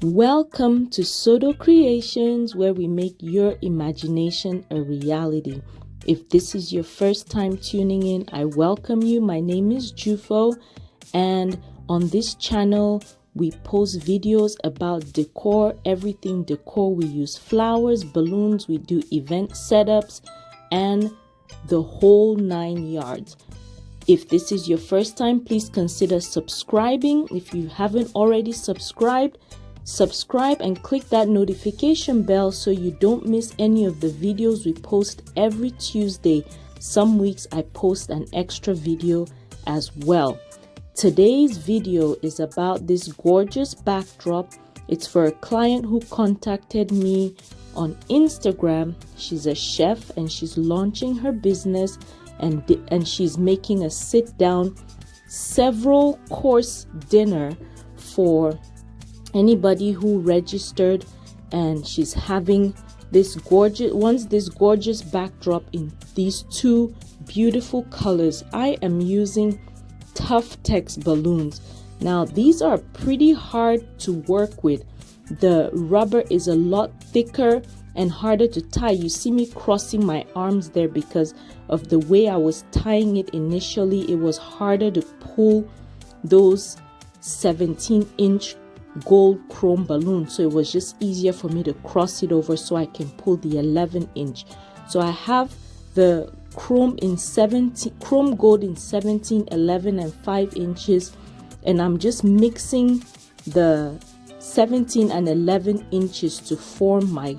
Welcome to Sodo Creations, where we make your imagination a reality. If this is your first time tuning in, I welcome you. My name is Jufo, and on this channel, we post videos about decor, everything decor. We use flowers, balloons, we do event setups, and the whole 9 yards. If this is your first time, please consider subscribing. If you haven't already subscribe and click that notification bell so you don't miss any of the videos we post every Tuesday. Some weeks I post an extra video as well. Today's video is about this gorgeous backdrop. It's for a client who contacted me on Instagram. She's a chef and she's launching her business, and she's making a sit-down several course dinner for anybody who registered, and she's having this gorgeous backdrop in these two beautiful colors. I am using Tough Tex balloons. Now these are pretty hard to work with. The rubber is a lot thicker and harder to tie. You see me crossing my arms there because of the way I was tying it initially. It was harder to pull those 17-inch gold chrome balloon, so it was just easier for me to cross it over so I can pull the 11-inch. So I have the chrome gold in 17, 11 and 5 inches, and I'm just mixing the 17 and 11 inches to form my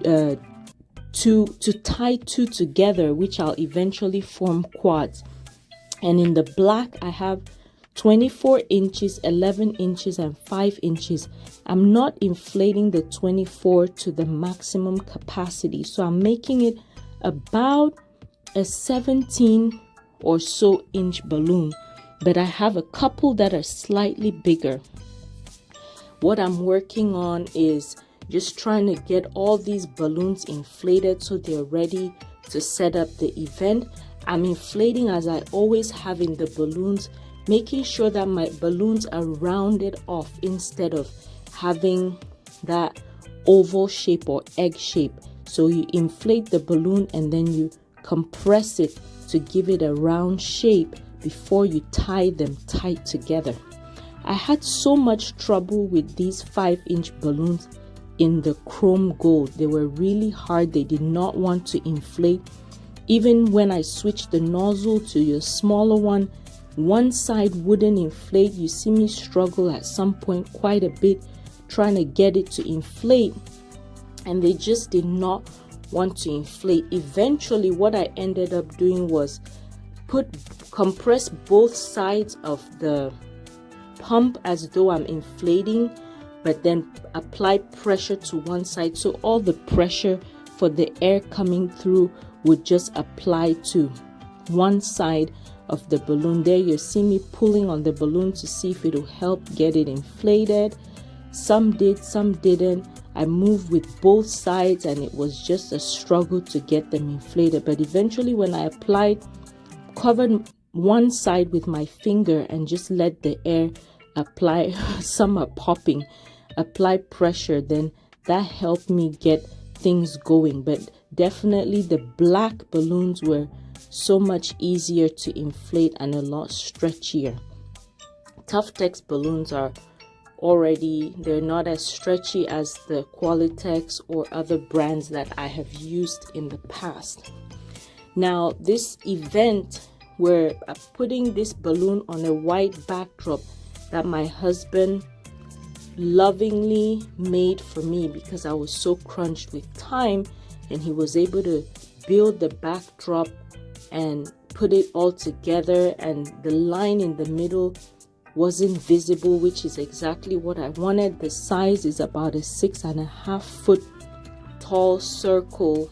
to tie two together, which I'll eventually form quads. And in the black I have 24 inches, 11 inches and 5 inches. I'm not inflating the 24 to the maximum capacity, so I'm making it about a 17 or so inch balloon, but I have a couple that are slightly bigger. What I'm working on is just trying to get all these balloons inflated so they're ready to set up the event. I'm inflating as I always have in the balloons, making sure that my balloons are rounded off instead of having that oval shape or egg shape. So you inflate the balloon and then you compress it to give it a round shape before you tie them tight together. I had so much trouble with these 5-inch balloons in the chrome gold. They were really hard. They did not want to inflate. Even when I switched the nozzle to a smaller one side wouldn't inflate. You see me struggle at some point quite a bit trying to get it to inflate, and they just did not want to inflate. Eventually what I ended up doing was compress both sides of the pump as though I'm inflating, but then apply pressure to one side, so all the pressure for the air coming through would just apply to one side of the balloon. There you see me pulling on the balloon to see if it will help get it inflated. Some did, some didn't. I moved with both sides and it was just a struggle to get them inflated, but eventually when I covered one side with my finger and just let the air apply, some are popping, apply pressure, then that helped me get things going. But definitely the black balloons were so much easier to inflate and a lot stretchier. Tough Tex balloons are they're not as stretchy as the Qualitex or other brands that I have used in the past. Now this event, we're putting this balloon on a white backdrop that my husband lovingly made for me because I was so crunched with time, and he was able to build the backdrop and put it all together, and the line in the middle wasn't visible, which is exactly what I wanted. The size is about a 6.5 foot tall circle,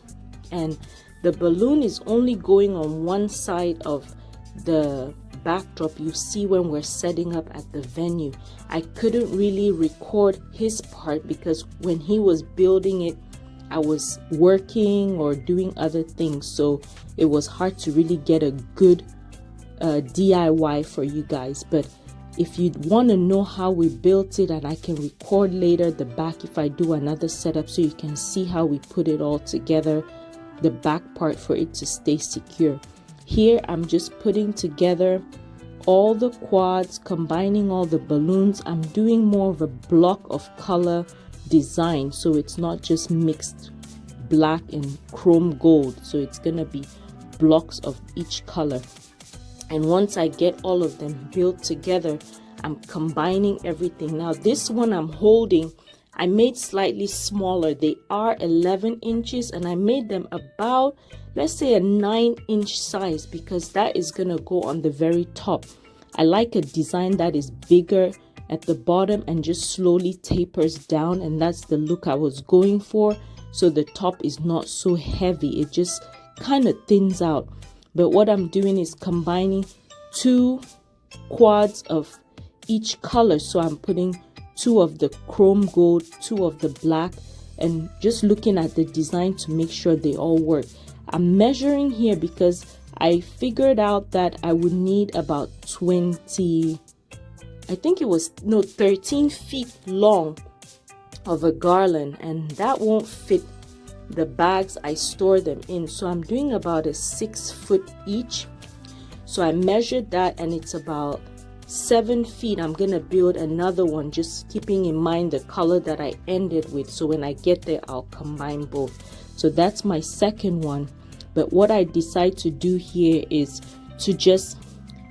and the balloon is only going on one side of the backdrop. You see when we're setting up at the venue, I couldn't really record his part because when he was building it I was working or doing other things, so it was hard to really get a good DIY for you guys. But If you want to know how we built it, and I can record later the back if I do another setup so you can see how we put it all together, the back part for it to stay secure. Here I'm just putting together all the quads, combining all the balloons. I'm doing more of a block of color design, so it's not just mixed black and chrome gold, so it's gonna be blocks of each color. And once I get all of them built together, I'm combining everything. Now this one I'm holding, I made slightly smaller. They are 11 inches and I made them about, let's say, a 9-inch size, because that is gonna go on the very top. I like a design that is bigger at the bottom and just slowly tapers down, and that's the look I was going for. So the top is not so heavy, it just kind of thins out. But what I'm doing is combining 2 quads of each color. So I'm putting 2 of the chrome gold, 2 of the black, and just looking at the design to make sure they all work. I'm measuring here because I figured out that I would need about 13 feet long of a garland, and that won't fit the bags I store them in. So I'm doing about a 6 foot each. So I measured that and it's about 7 feet. I'm gonna build another one, just keeping in mind the color that I ended with, so when I get there I'll combine both. So that's my second one. But what I decide to do here is to just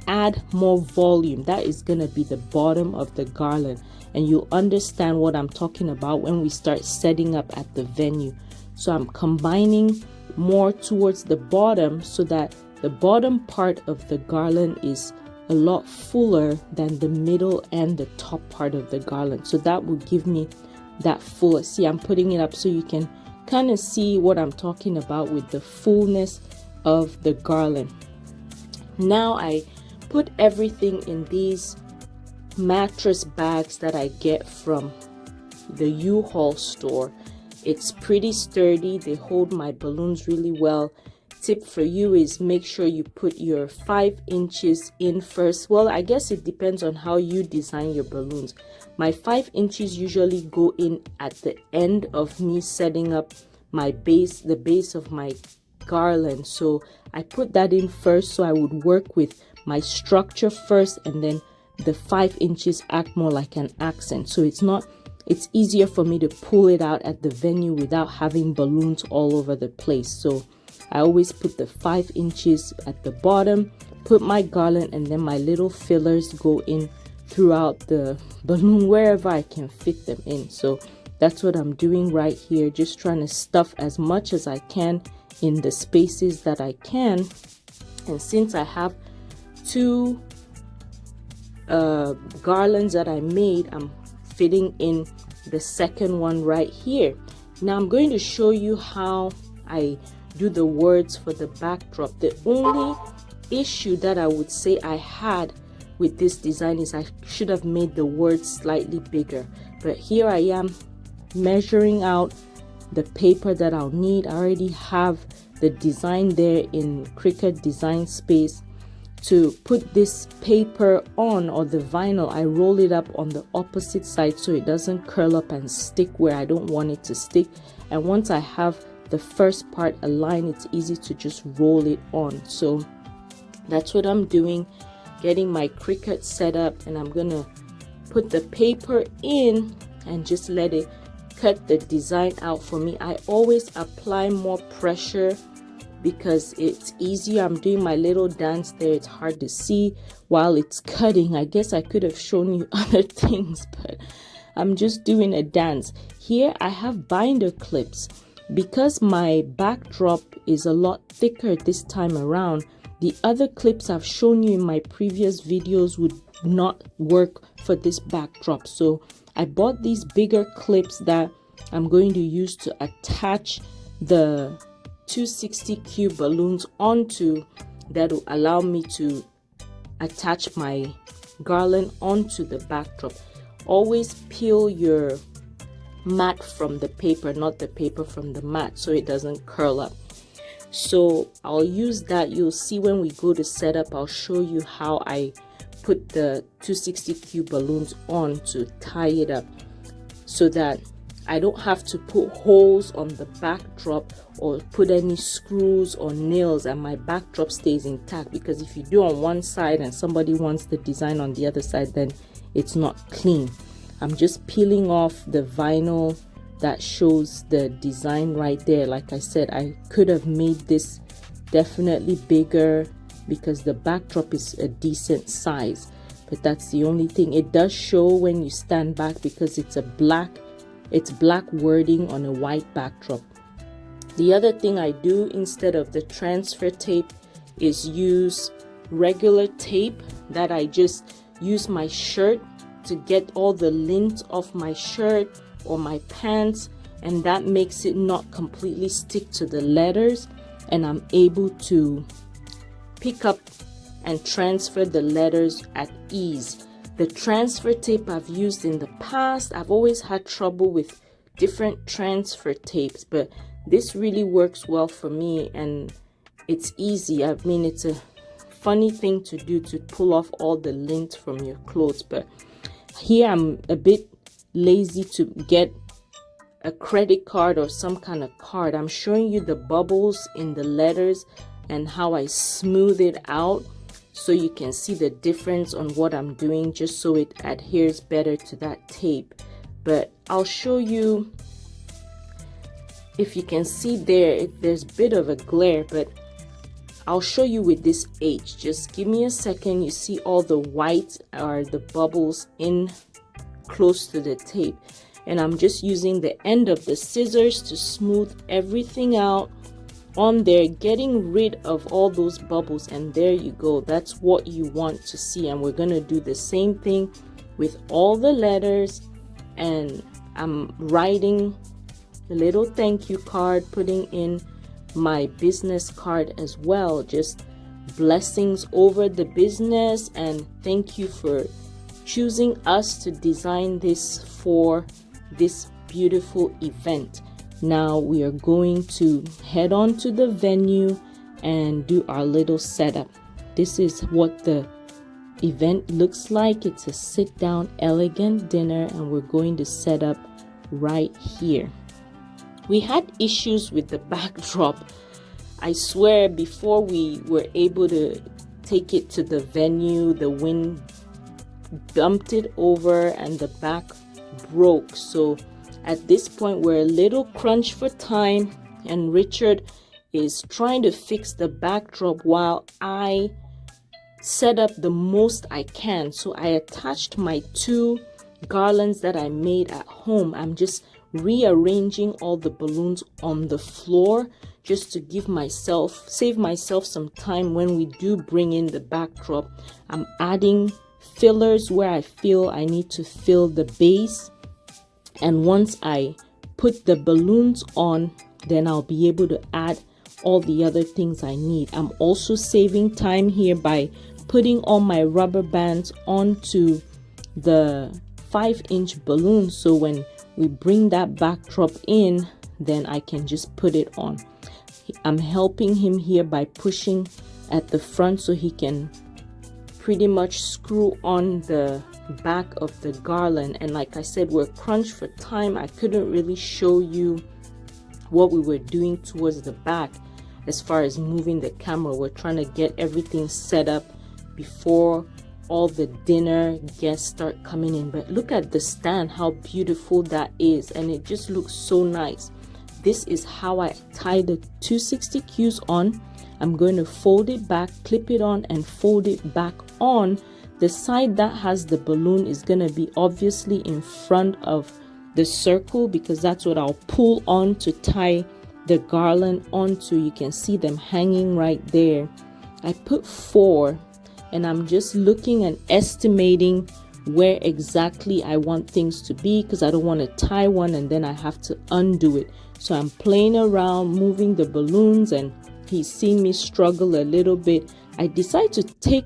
add more volume. That is gonna be the bottom of the garland, and you'll understand what I'm talking about when we start setting up at the venue. So I'm combining more towards the bottom so that the bottom part of the garland is a lot fuller than the middle and the top part of the garland. So that will give me that full. See, I'm putting it up so you can kind of see what I'm talking about with the fullness of the garland. Now I put everything in these mattress bags that I get from the U-Haul store. It's pretty sturdy, they hold my balloons really well. Tip for you is make sure you put your 5 inches in first. Well, I guess it depends on how you design your balloons. My 5 inches usually go in at the end of me setting up my base, the base of my garland. So I put that in first, so I would work with my structure first, and then the 5 inches act more like an accent. So it's easier for me to pull it out at the venue without having balloons all over the place. So I always put the 5 inches at the bottom, put my garland, and then my little fillers go in throughout the balloon wherever I can fit them in. So that's what I'm doing right here, just trying to stuff as much as I can in the spaces that I can. And since I have 2 garlands that I made, I'm fitting in the second one right here. Now I'm going to show you how I do the words for the backdrop. The only issue that I would say I had with this design is I should have made the words slightly bigger. But here I am measuring out the paper that I'll need. I already have the design there in Cricut Design Space. To put this paper on, or the vinyl, I roll it up on the opposite side so it doesn't curl up and stick where I don't want it to stick. And once I have the first part aligned, it's easy to just roll it on. So that's what I'm doing, getting my Cricut set up, and I'm gonna put the paper in and just let it cut the design out for me. I always apply more pressure because it's easier. I'm doing my little dance there. It's hard to see while it's cutting. I guess I could have shown you other things, but I'm just doing a dance. Here I have binder clips. Because my backdrop is a lot thicker this time around, the other clips I've shown you in my previous videos would not work for this backdrop. So I bought these bigger clips that I'm going to use to attach the 260 balloons onto, that will allow me to attach my garland onto the backdrop. Always peel your mat from the paper, not the paper from the mat, so it doesn't curl up. So I'll use that. You'll see when we go to setup, I'll show you how I put the 260Q balloons on to tie it up, so that I don't have to put holes on the backdrop or put any screws or nails, and my backdrop stays intact. Because if you do on one side and somebody wants the design on the other side, then it's not clean. I'm just peeling off the vinyl that shows the design right there. Like I said, I could have made this definitely bigger because the backdrop is a decent size, but that's the only thing. It does show when you stand back because it's black wording on a white backdrop. The other thing I do instead of the transfer tape is use regular tape that I just use my shirt to get all the lint off my shirt or my pants, and that makes it not completely stick to the letters, and I'm able to pick up and transfer the letters at ease. The transfer tape I've used in the past, I've always had trouble with different transfer tapes, but this really works well for me, and it's easy. I mean, it's a funny thing to do to pull off all the lint from your clothes, but here I'm a bit lazy to get a credit card or some kind of card. I'm showing you the bubbles in the letters and how I smooth it out so you can see the difference on what I'm doing, just so it adheres better to that tape. But I'll show you, if you can see there's a bit of a glare, but I'll show you with this H. Just give me a second. You see all the white are the bubbles in close to the tape, and I'm just using the end of the scissors to smooth everything out on there, getting rid of all those bubbles, and there you go. That's what you want to see. And we're going to do the same thing with all the letters, and I'm writing a little thank you card, putting in my business card as well, just blessings over the business and thank you for choosing us to design this for this beautiful event. Now we are going to head on to the venue and do our little setup. This is what the event looks like. It's a sit down elegant dinner, and we're going to set up right here. We had issues with the backdrop. I swear, before we were able to take it to the venue, the wind bumped it over and the back broke. So at this point, we're a little crunched for time, and Richard is trying to fix the backdrop while I set up the most I can. So I attached my 2 garlands that I made at home. I'm just rearranging all the balloons on the floor just to save myself some time when we do bring in the backdrop. I'm adding fillers where I feel I need to fill the base, and once I put the balloons on, then I'll be able to add all the other things I need. I'm also saving time here by putting all my rubber bands onto the 5-inch balloon, so when we bring that backdrop in, then I can just put it on. I'm helping him here by pushing at the front so he can pretty much screw on the back of the garland. And like I said, we're crunched for time. I couldn't really show you what we were doing towards the back as far as moving the camera. We're trying to get everything set up before all the dinner guests start coming in. But look at the stand, how beautiful that is, and it just looks so nice. This is how I tie the 260Qs on. I'm going to fold it back, clip it on, and fold it back on. The side that has the balloon is going to be obviously in front of the circle, because that's what I'll pull on to tie the garland onto. You can see them hanging right there. I put 4, and I'm just looking and estimating where exactly I want things to be, because I don't want to tie one and then I have to undo it. So I'm playing around, moving the balloons, and he's seen me struggle a little bit. I decided to take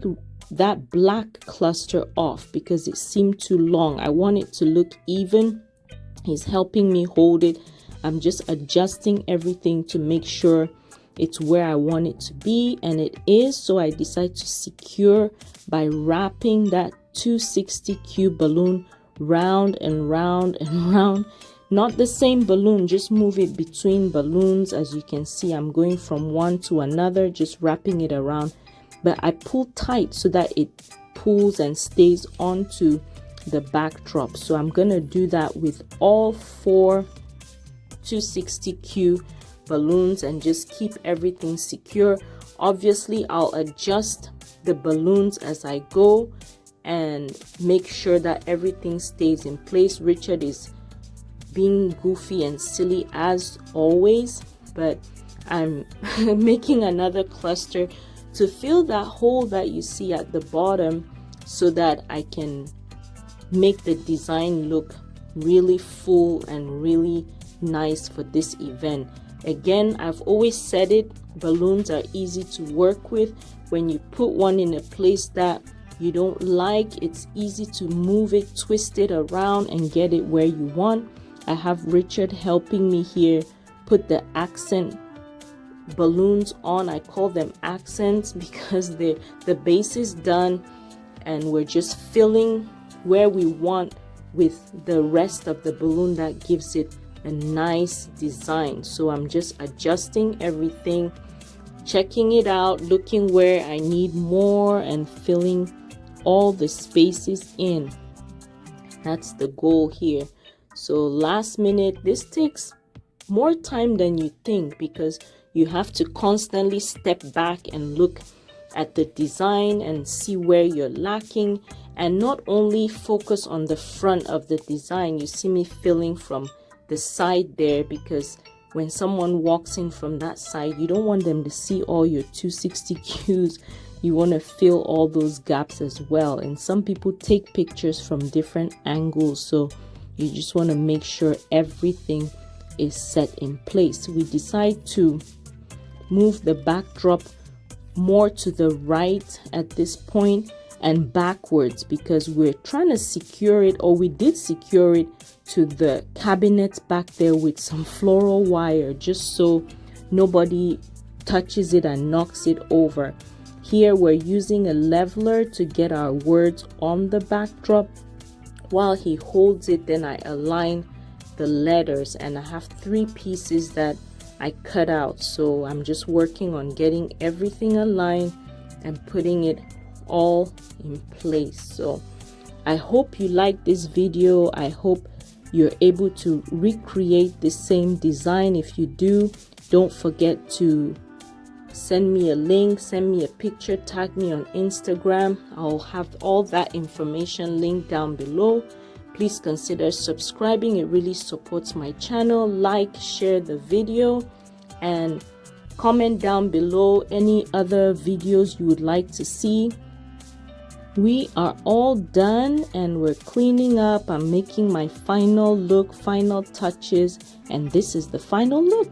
that black cluster off because it seemed too long. I want it to look even. He's helping me hold it. I'm just adjusting everything to make sure it's where I want it to be, and it is. So I decide to secure by wrapping that 260Q balloon round and round and round. Not the same balloon, just move it between balloons. As you can see, I'm going from one to another, just wrapping it around, but I pull tight so that it pulls and stays onto the backdrop. So I'm gonna do that with all 4 260Q balloons and just keep everything secure. Obviously, I'll adjust the balloons as I go and make sure that everything stays in place. Richard is being goofy and silly as always, but I'm making another cluster to fill that hole that you see at the bottom so that I can make the design look really full and really nice for this event. Again, I've always said it, balloons are easy to work with. When you put one in a place that you don't like, it's easy to move it, twist it around and get it where you want. I have Richard helping me here put the accent balloons on. I call them accents because the base is done and we're just filling where we want with the rest of the balloon that gives it a nice design. So I'm just adjusting everything, checking it out, looking where I need more and filling all the spaces in. That's the goal here. So last minute, this takes more time than you think because you have to constantly step back and look at the design and see where you're lacking, and not only focus on the front of the design. You see me filling from the side there because when someone walks in from that side, you don't want them to see all your 260Qs. You want to fill all those gaps as well. And some people take pictures from different angles, so you just want to make sure everything is set in place. We decide to move the backdrop more to the right at this point and backwards because we're trying to secure it, or we did secure it to the cabinet back there with some floral wire just so nobody touches it and knocks it over. Here we're using a leveler to get our words on the backdrop. While he holds it, then I align the letters, and I have 3 pieces that I cut out. So I'm just working on getting everything aligned and putting it all in place. So I hope you like this video. I hope you're able to recreate the same design. If you do, don't forget to send me a link, send me a picture, tag me on Instagram. I'll have all that information linked down below. Please consider subscribing. It really supports my channel. Like, share the video, and comment down below any other videos you would like to see. We are all done and we're cleaning up. I'm making my final look, final touches, and this is the final look.